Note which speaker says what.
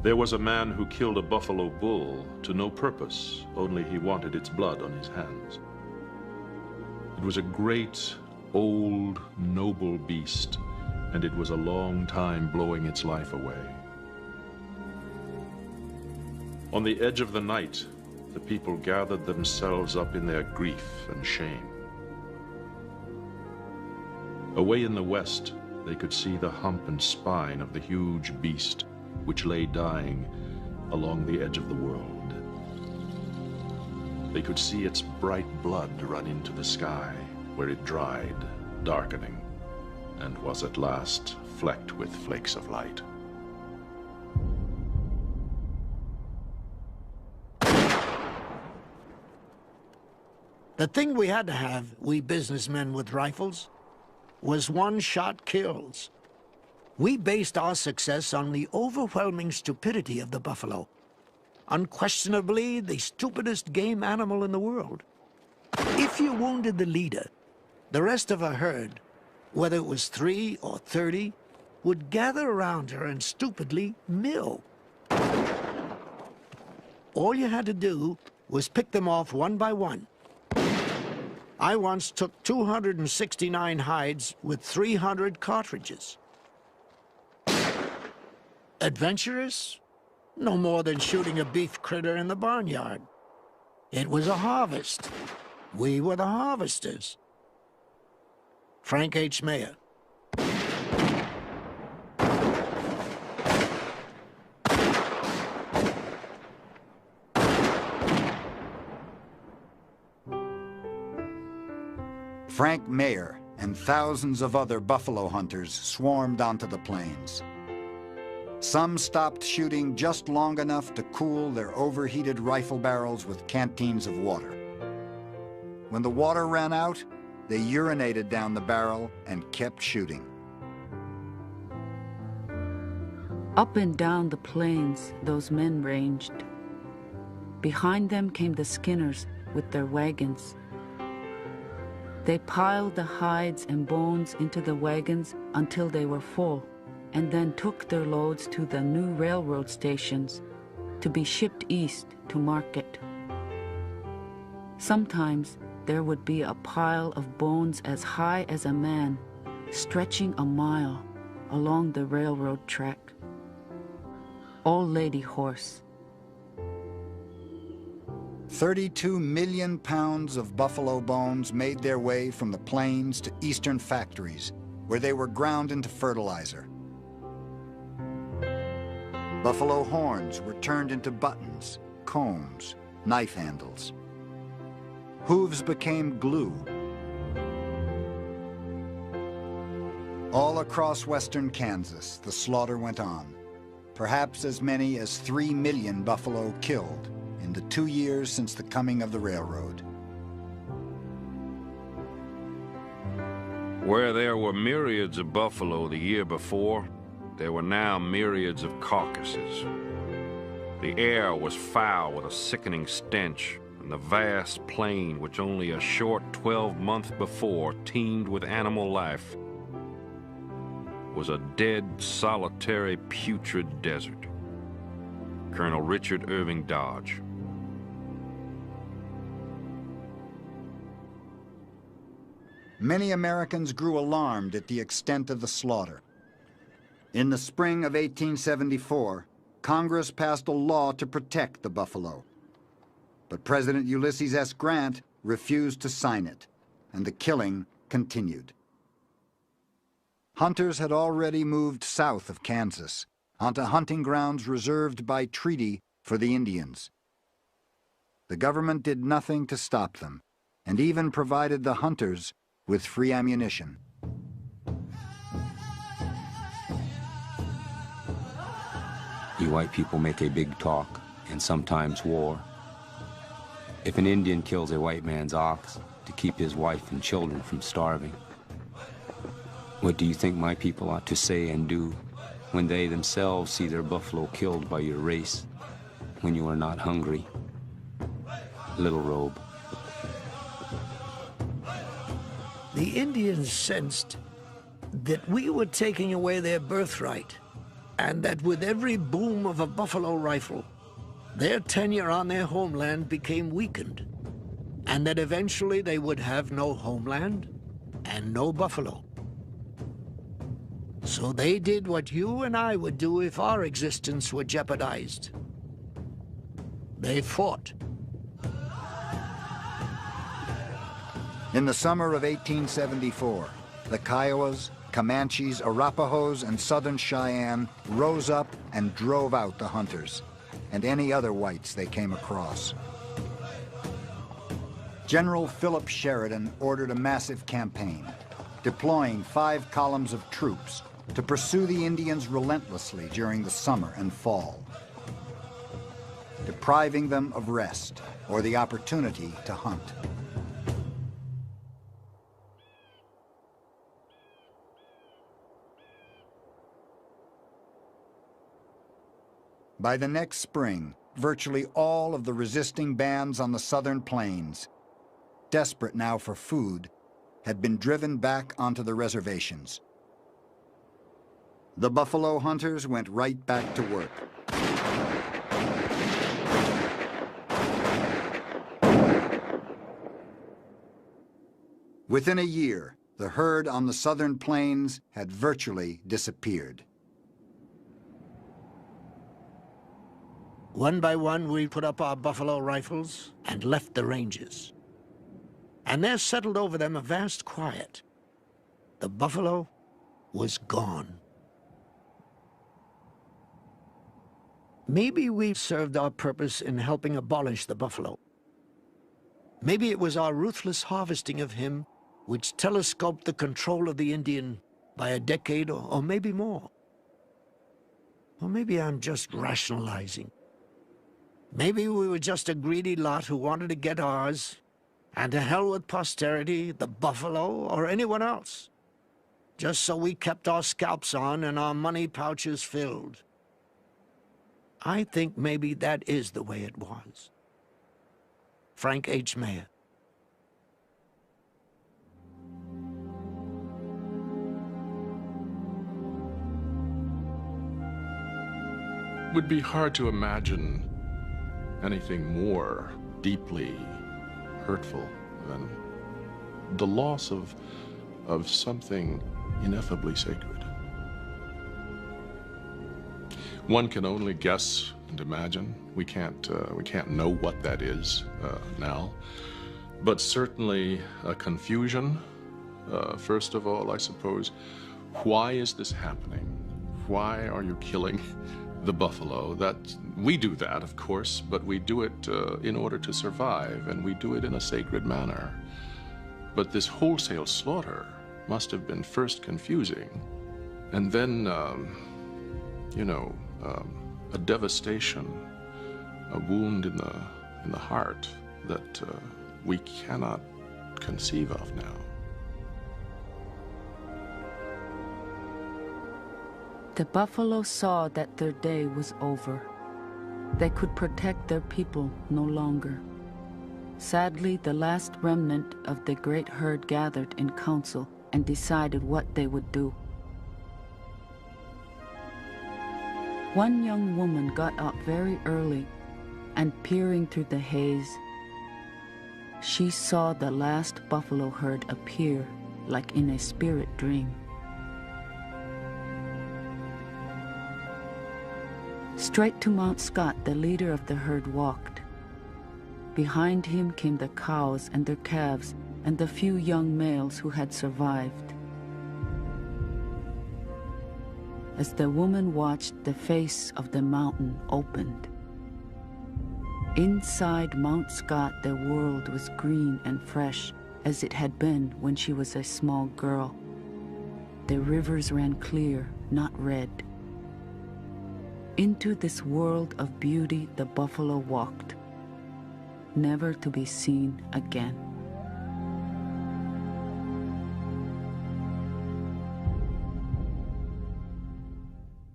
Speaker 1: There was a man who killed a buffalo bull to no purpose, only he wanted its blood on his hands. It was a great, old, noble beast, and it was a long time blowing its life away. On the edge of the night, the people gathered themselves up in their grief and shame. Away in the west, they could see the hump and spine of the huge beast, which lay dying along the edge of the world. They could see its bright blood run into the sky, where it dried, darkening, and was at last flecked with flakes of light.
Speaker 2: The thing we had to have, we businessmen with rifles, was one-shot kills. We based our success on the overwhelming stupidity of the buffalo. Unquestionably, the stupidest game animal in the world. If you wounded the leader, the rest of a herd, whether it was 3 or 30, would gather around her and stupidly mill. All you had to do was pick them off one by one. I once took 269 hides with 300 cartridges. Adventurous? No more than shooting a beef critter in the barnyard. It was a harvest. We were the harvesters. Frank H. Meyer.
Speaker 3: Frank Meyer and thousands of other buffalo hunters swarmed onto the plains. Some stopped shooting just long enough to cool their overheated rifle barrels with canteens of water. When the water ran out, they urinated down the barrel and kept shooting.
Speaker 4: Up and down the plains, those men ranged. Behind them came the skinners with their wagons. They piled the hides and bones into the wagons until they were full, and then took their loads to the new railroad stations to be shipped east to market. Sometimes there would be a pile of bones as high as a man, stretching a mile along the railroad track. All lady horse.
Speaker 3: 32 million pounds of buffalo bones made their way from the plains to eastern factories, where they were ground into fertilizer. Buffalo horns were turned into buttons, combs, knife handles. Hooves became glue. All across western Kansas, the slaughter went on. Perhaps as many as 3 million buffalo killed in the 2 years since the coming of the railroad.
Speaker 5: Where there were myriads of buffalo the year before, there were now myriads of carcasses. The air was foul with a sickening stench, and the vast plain, which only a short 12 months before teemed with animal life, was a dead, solitary, putrid desert. Colonel Richard Irving Dodge.
Speaker 3: Many Americans grew alarmed at the extent of the slaughter. In the spring of 1874, Congress passed a law to protect the buffalo. But President Ulysses S. Grant refused to sign it, and the killing continued. Hunters had already moved south of Kansas, onto hunting grounds reserved by treaty for the Indians. The government did nothing to stop them, and even provided the hunters with free ammunition.
Speaker 6: You white people make a big talk, and sometimes war. If an Indian kills a white man's ox to keep his wife and children from starving, what do you think my people ought to say and do when they themselves see their buffalo killed by your race, when you are not hungry? Little Robe.
Speaker 2: The Indians sensed that we were taking away their birthright and that with every boom of a buffalo rifle, their tenure on their homeland became weakened, and that eventually they would have no homeland and no buffalo. So they did what you and I would do if our existence were jeopardized. They fought.
Speaker 3: In the summer of 1874, the Kiowas, Comanches, Arapahoes, and Southern Cheyenne rose up and drove out the hunters and any other whites they came across. General Philip Sheridan ordered a massive campaign, deploying 5 columns of troops to pursue the Indians relentlessly during the summer and fall, depriving them of rest or the opportunity to hunt. By the next spring, virtually all of the resisting bands on the southern plains, desperate now for food, had been driven back onto the reservations. The buffalo hunters went right back to work. Within a year, the herd on the southern plains had virtually disappeared.
Speaker 2: One by one, we put up our buffalo rifles and left the ranges. And there settled over them a vast quiet. The buffalo was gone. Maybe we served our purpose in helping abolish the buffalo. Maybe it was our ruthless harvesting of him which telescoped the control of the Indian by a decade or maybe more. Or maybe I'm just rationalizing. Maybe we were just a greedy lot who wanted to get ours, and to hell with posterity, the buffalo, or anyone else, just so we kept our scalps on and our money pouches filled. I think maybe that is the way it was. Frank H. Meyer.
Speaker 1: It would be hard to imagine anything more deeply hurtful than the loss of something ineffably sacred. One can only guess and imagine. We can't know what that is now, but certainly a confusion. First of all, I suppose, why is this happening? Why are you killing the buffalo? That we do that, of course, but we do it in order to survive, and we do it in a sacred manner. But this wholesale slaughter must have been first confusing, and then, a devastation, a wound in the heart that we cannot conceive of now.
Speaker 4: The buffalo saw that their day was over. They could protect their people no longer. Sadly, the last remnant of the great herd gathered in council and decided what they would do. One young woman got up very early, and peering through the haze, she saw the last buffalo herd appear like in a spirit dream. Straight to Mount Scott, the leader of the herd walked. Behind him came the cows and their calves and the few young males who had survived. As the woman watched, the face of the mountain opened. Inside Mount Scott, the world was green and fresh, as it had been when she was a small girl. The rivers ran clear, not red. Into this world of beauty the buffalo walked, never to be seen again.